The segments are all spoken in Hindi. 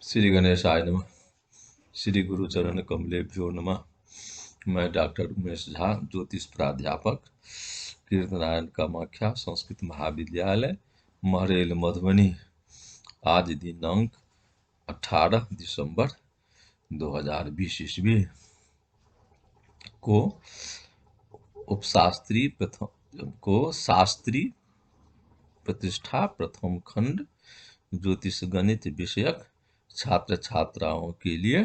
श्री गणेशाय नमः। श्री गुरु चरण कमलेभ्यो नमः। मैं डॉक्टर उमेश झा, ज्योतिष प्राध्यापक, कीर्तनारायण कामाख्या संस्कृत महाविद्यालय, महरेल, मधुबनी। आज दिनांक 18 दिसंबर 2020 ईस्वी को शास्त्री प्रतिष्ठा प्रथम खंड ज्योतिष गणित विषयक छात्र छात्राओं के लिए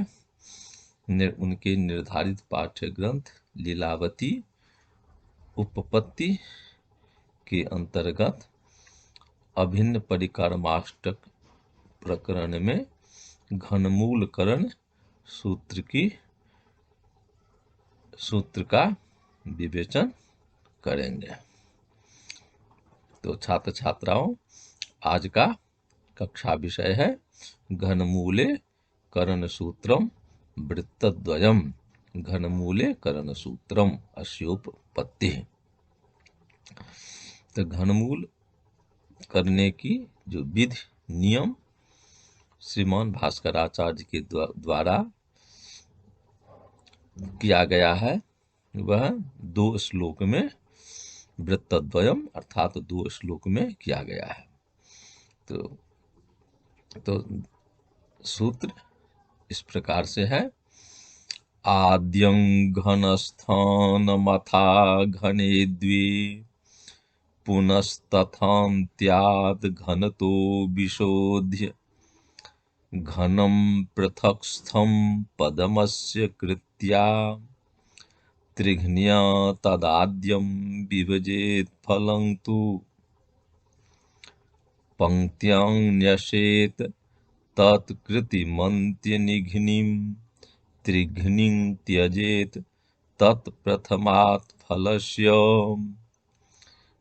उनके निर्धारित पाठ्य ग्रंथ लीलावती उपपत्ति के अंतर्गत अभिन्न परिकर्माष्टक प्रकरण में घनमूलकरण सूत्र का विवेचन करेंगे। तो छात्र छात्राओं, आज का कक्षा विषय है घनमूले करण सूत्रम वृत्तद्वयम। घनमूले करण सूत्रम अस्योपपत्ति। तो घनमूल करने की जो विधि नियम श्रीमान भास्कराचार्य के द्वारा किया गया है, वह 2 श्लोक में वृत्तद्वयम अर्थात 2 श्लोक में किया गया है। तो सूत्र इस प्रकार से है। आद्यं घनस्थानमथा घने द्वे पुनस्तथान्त्याद् घनतो विशोध्य घनं पृथक्स्थं पदमस्य कृत्या त्रिघ्न्या तदाद्यं विभजेत् फलं तु पंक्त्यां न्यसेत् तत्कृतिमन्त्यनिघ्निं त्रिघ्निं त्यजेत् तत्प्रथमात् फलस्य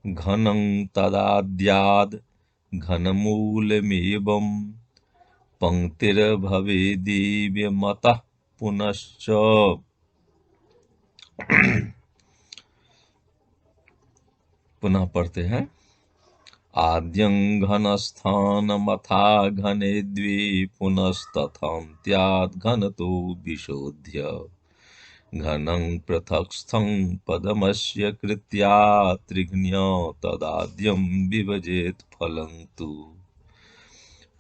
घनं तदाद्याद् घनमूलमेवं पंक्तिर्भवेदिव्यमतः पुनश्च। पुनः पढ़ते हैं। आद्यं घनस्थानमथा घने द्वे पुनस्तथान्त्याद् घनतो विशोध्य घनं पृथक्स्थं पदमस्य कृत्या त्रिघ्न्या तदाद्यं विभजेत् फलं तु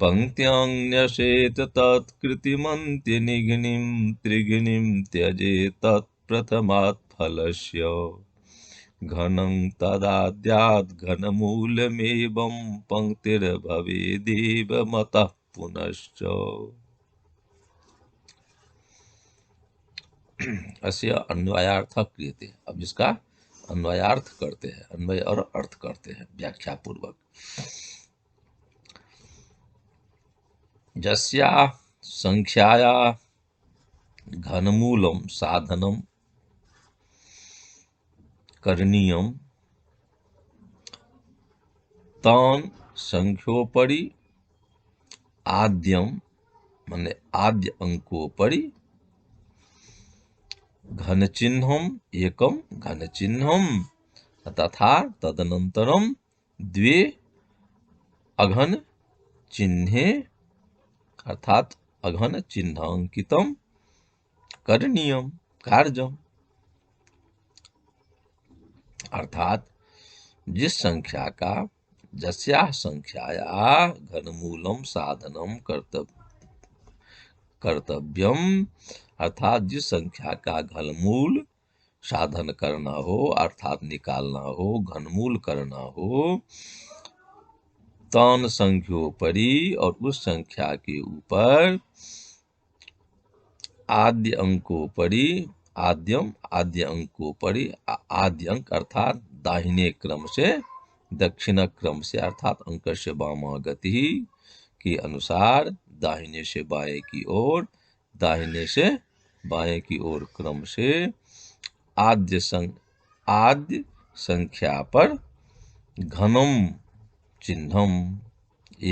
पंक्त्यां न्यसेत् तत्कृतिमन्त्यनिघ्निं त्रिघ्निं त्यजेत् तत्प्रथमात् फलस्य घनं तदाद्याद् घनमूलमेवं पंक्तिर्भवेदेव मतः पुनश्च। अस्य अन्वयार्थः क्रियते। अब इसका अन्वयार्थ करते हैं, अन्वय और अर्थ करते हैं व्याख्या पूर्वक। जस्या संख्याया घनमूलं साधनं करणीयं तान् संख्योपरि आद्यं माने आद्य अंकोपरि घनचिह्नम् एकं घनचिह्नं तथा तदनन्तरं द्वे अघन चिह्ने अर्थात अघन चिह्नांकितं करणीयं कार्यम्। अर्थात जिस संख्या का जस्या संख्याया घनमूलम साधनम कर्तव्यम अर्थात जिस संख्या का घनमूल साधन करना हो अर्थात निकालना हो, घनमूल करना हो, तान संख्योपरि और उस संख्या के ऊपर आद्य अंकोपरि आद्यम आद्य अंकोपरि आद्य अंक अर्थात दाहिने क्रम से दक्षिण क्रम से अर्थात अंक से वामा गति के अनुसार दाहिने से बाएं की ओर दाहिने से बाएं की ओर क्रम से आद्य संख्या पर घनम चिन्हम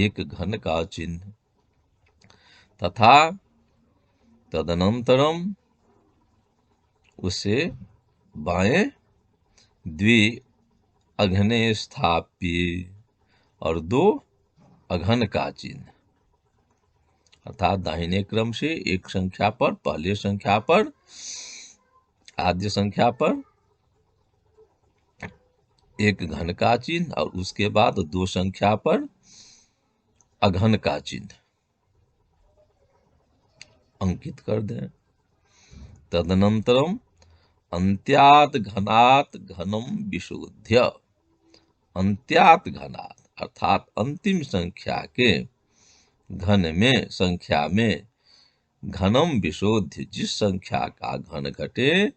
एक घन का चिन्ह तथा तदनंतरम उसे बाएं द्वि अघने स्थाप्य और 2 अघन का चिन्ह अर्थात दाहिने क्रम से एक संख्या पर, पहले संख्या पर, आद्य संख्या पर एक घन का चिन्ह और उसके बाद दो संख्या पर अघन का चिन्ह अंकित कर दें। तदनंतरम अंत्यात घनात घनम विशोध्य, अंत्यात घनात अर्थात अंतिम संख्या के घन में, संख्या में घनम विशोध्य, जिस संख्या का घन घटे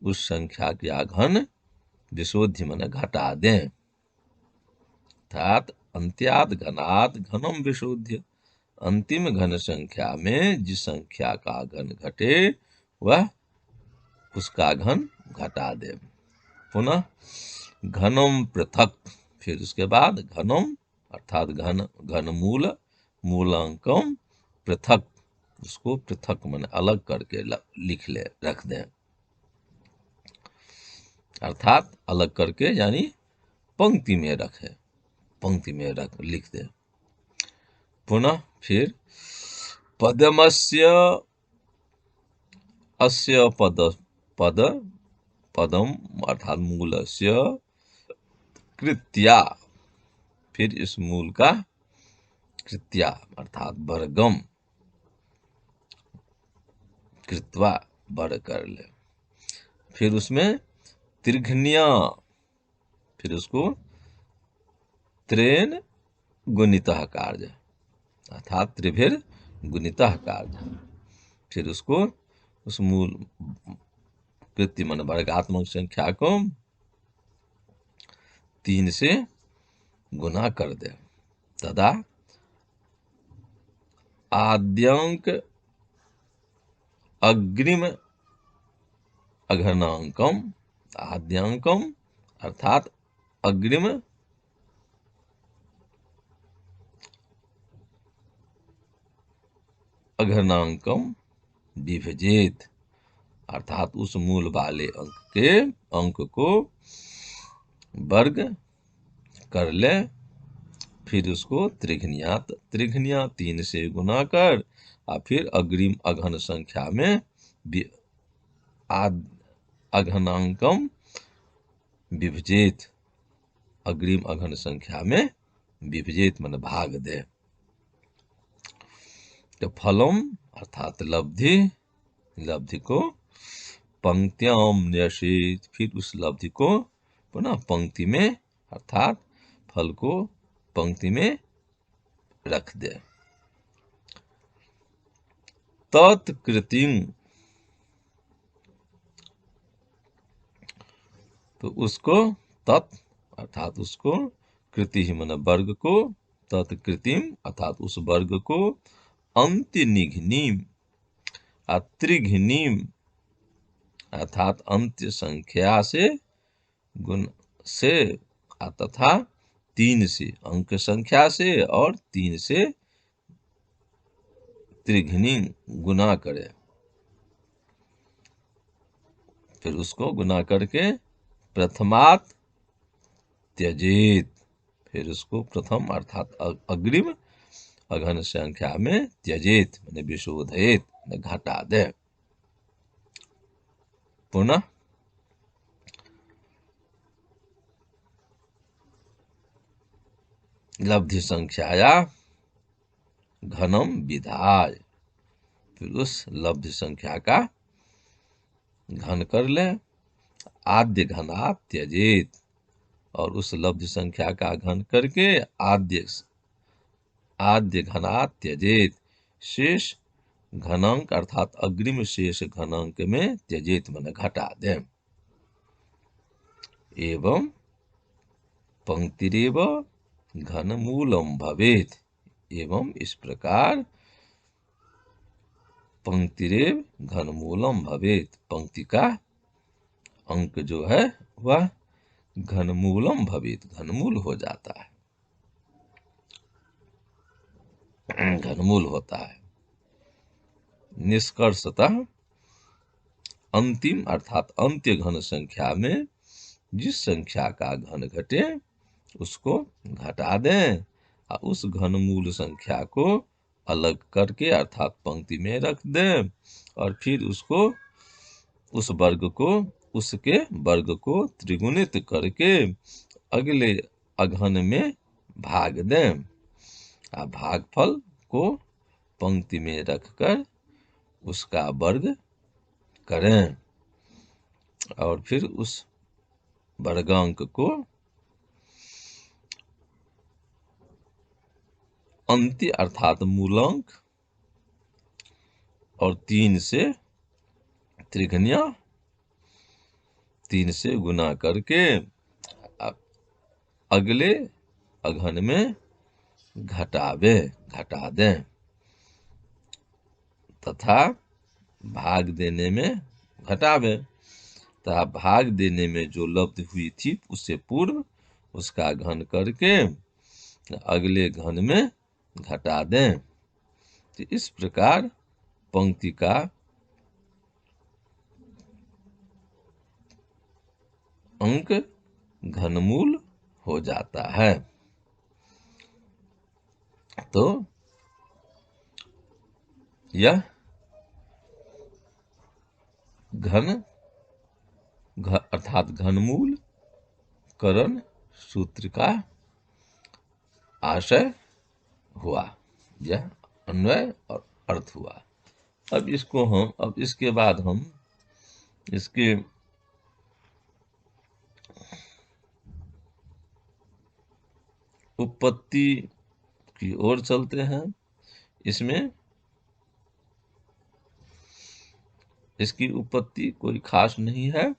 उस संख्या का घन विशोध्य मन घटा दें। अर्थात अंत्यात घनात घनम विशोध्य, अंतिम घन संख्या में जिस संख्या का घन घटे वह उसका घन घटा दे। पुनः घनम पृथक, फिर उसके बाद घनम अर्थात घन, घनमूल, मूलांकम पृथक, उसको पृथक मन अलग करके लिख ले, रख दें। अर्थात अलग करके यानी पंक्ति में रखे, पंक्ति में रख लिख दे। पुनः फिर पदमस्य अस्य पद पद पदम अर्थात मूलस्य कृत्या, फिर इस मूल का कृत्या अर्थात वर्गम कृत्वा वर्ग कर ले। फिर उसमें त्रिघ्निया, फिर उसको त्रेन गुणितः कार्य अर्थात त्रिभिर गुणितः कार्य, फिर उसको उस मूल कृत्य मन वर्गात्मक संख्या को 3 से गुना कर दे। तदा आद्यंक अग्रिम अघनांकम, आद्यंकम अर्थात अग्रिम अघनांकम विभजेत, अर्थात उस मूल वाले अंक को वर्ग कर ले। फिर उसको त्रिघ्निया 3 से गुना कर और फिर अग्रिम अघन संख्या में अघनांकम विभजेत, अग्रिम अघन संख्या में विभजेत मन भाग दे। तो फलम अर्थात लब्धि, लब्धि को पंक्त्याम न्यसेत, फिर उस लब्धि को पुनः पंक्ति में अर्थात फल को पंक्ति में रख दे। तत्कृतिं, तो उसको तत् अर्थात उसको, कृति ही मन वर्ग को, तत्कृतिम अर्थात उस वर्ग को, अंत्यनिघ्निम त्रिघ्निम अर्थात अंत्य संख्या से गुण से तथा 3 से, अंक संख्या से और 3 से त्रिघ्नि गुना करे। फिर उसको गुना करके प्रथमात त्यजेत, फिर उसको प्रथम अर्थात अग्रिम अघन संख्या में त्यजेत माने विशोधयेत घटा दे। पुनः लब्धि संख्याया घनम विधाय, फिर उस लब्धि संख्या का घन कर ले। आद्य घनात त्यजेत, और उस लब्धि संख्या का घन करके आद्य घनात त्यजेत, शेष घनांक अर्थात अग्रिम शेष घनांक में त्यजेत मन घटा दे। एवं पंक्तिरेव घनमूलम भवेत, एवं इस प्रकार पंक्तिरेव घनमूलम भवेत, पंक्ति का अंक जो है वह घनमूलम भवेत घनमूल हो जाता है, घनमूल होता है। निष्कर्षतः अंतिम अर्थात अंत्य घन संख्या में जिस संख्या का घन घटे उसको घटा दें और उस घनमूल संख्या को अलग करके अर्थात पंक्ति में रख दें और फिर उस वर्ग को उसके वर्ग को त्रिगुणित करके अगले अघन में भाग दें। भागफल को पंक्ति में रखकर उसका वर्ग करें और फिर उस वर्गांक को अंत्य अर्थात मूलांक और 3 से त्रिगुणिया 3 से गुना करके अगले अघन में घटा दें तथा भाग देने में घटावे तथा भाग देने में जो लब्ध हुई थी उससे पूर्व उसका घन करके अगले घन में घटा दें। तो इस प्रकार पंक्ति का अंक घनमूल हो जाता है। तो यह अर्थात घनमूल करण सूत्र का आशय हुआ, यह अन्वय और अर्थ हुआ। अब इसके बाद हम इसके उत्पत्ति की ओर चलते हैं। इसमें इसकी उत्पत्ति कोई खास नहीं है,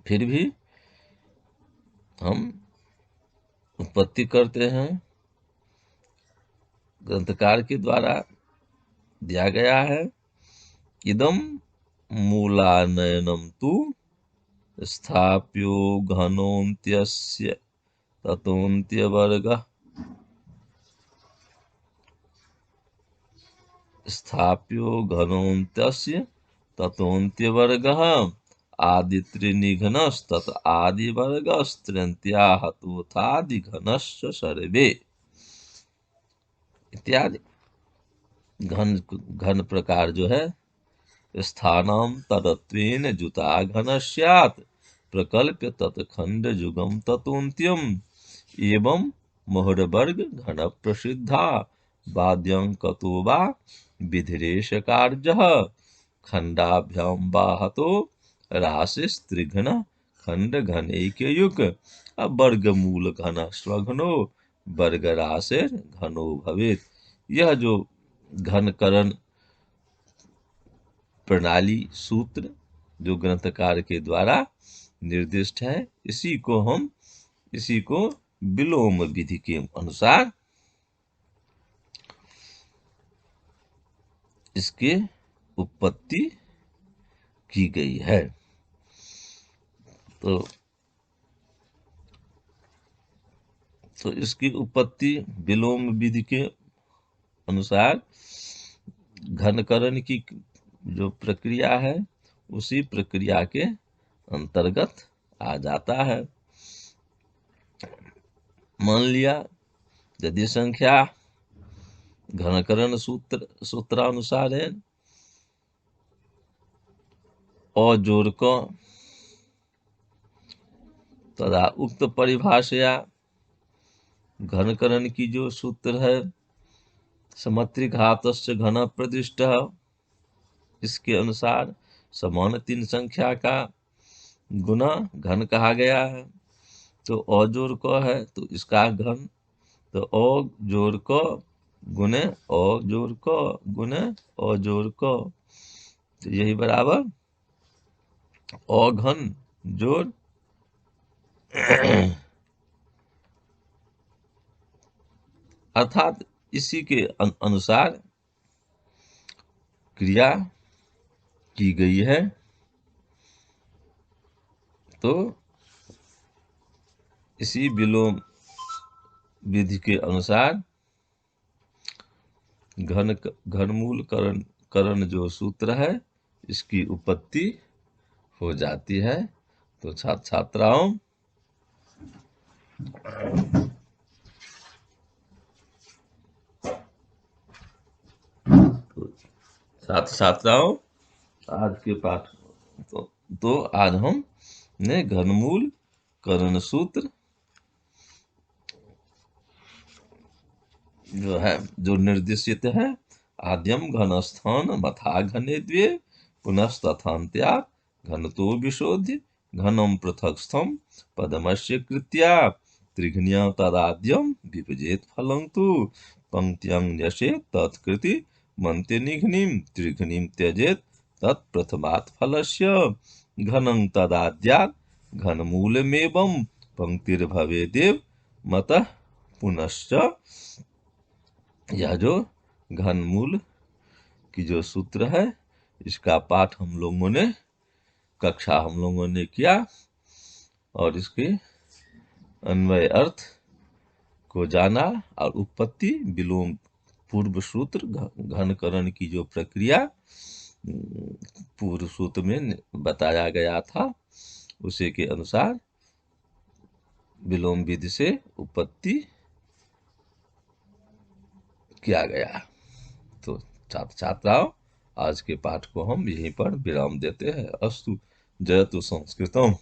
फिर भी हम उत्पत्ति करते हैं। ग्रंथकार के द्वारा दिया गया है, इदम मूलानयनम तु स्थाप्यो घनोन्त्यस्य ततोन्त्यवर्गः स्थाप्यो घनोन्त्यस्य ततोन्त्यवर्गः आदित्रिनिघ्नस्तत आदिवर्गस्त्र्यन्त्या हतोथादिघनश्च सर्वे इत्यादि। घन प्रकार जो है स्थानम तदत्वेन जुता घन स्यात् प्रकल्प्य तत्खंड जुगम ततोन्त्यम एवं मोहरवर्ग घन प्रसिद्धा बाद्यंकतो वा विधिरेश कार्यः खंडाभ्याम बाहतो राशिस्त्रिघ्न खंड घनैक्ययुक वर्गमूल घन स्वघनो वर्ग राशिर घनो भवेत्। यह जो घनकरण प्रणाली सूत्र जो ग्रंथकार के द्वारा निर्दिष्ट है, इसी को विलोम विधि के अनुसार इसके उत्पत्ति की गई है। तो इसकी उत्पत्ति विलोम विधि के अनुसार घनकरण की जो प्रक्रिया है उसी प्रक्रिया के अंतर्गत आ जाता है। मान लिया यदि संख्या घनकरण सूत्रानुसार है और जोड़ क तथा उक्त परिभाषया घनकरण की जो सूत्र है समत्रिघातस्य घन प्रदिष्ट, इसके अनुसार समान 3 संख्या का गुना घन कहा गया है। तो अ जोड़ क है तो इसका घन, तो अ जोड़ क गुने अ जोड़ क गुने अ जोड़ क, तो यही बराबर अ घन जोड़ अर्थात इसी के अनुसार क्रिया की गई है। तो इसी विलोम विधि के अनुसार घनमूल करण जो सूत्र है इसकी उत्पत्ति हो जाती है। तो छात्राओं छात्र छात्राओं, आज के पाठ तो, आज हम ने घनमूल, कर्ण सूत्र जो है, जो निर्देशित है, आद्यम घनस्थान मथा घने द्वे पुनस्तथान्त्यात् घनतो विशोध्य घनम पृथक्स्थम पदमस्य कृत्या त्रिघ्निया तदाद्यम विभजेत फलं तु पंक्त्यं न्यसेत तत्कृति मन्त्य निघ्निं त्रिघ्निं त्यजेत तत्प्रथमात् फलस्य घनं तदाद्यात् घनमूलमेवं पंक्तिर्भवेदेव मतः पुनश्च। यह जो घनमूल की जो सूत्र है, इसका पाठ हम लोगों ने कक्षा हम लोगों ने किया और इसके अन्वय अर्थ को जाना और उत्पत्ति विलोम पूर्व सूत्र घनकरण की जो प्रक्रिया पूर्व सूत्र में बताया गया था, उसी के अनुसार विलोम विधि से उत्पत्ति किया गया। तो छात्र छात्राओं, आज के पाठ को हम यहीं पर विराम देते हैं। अस्तु। जयतु संस्कृतम।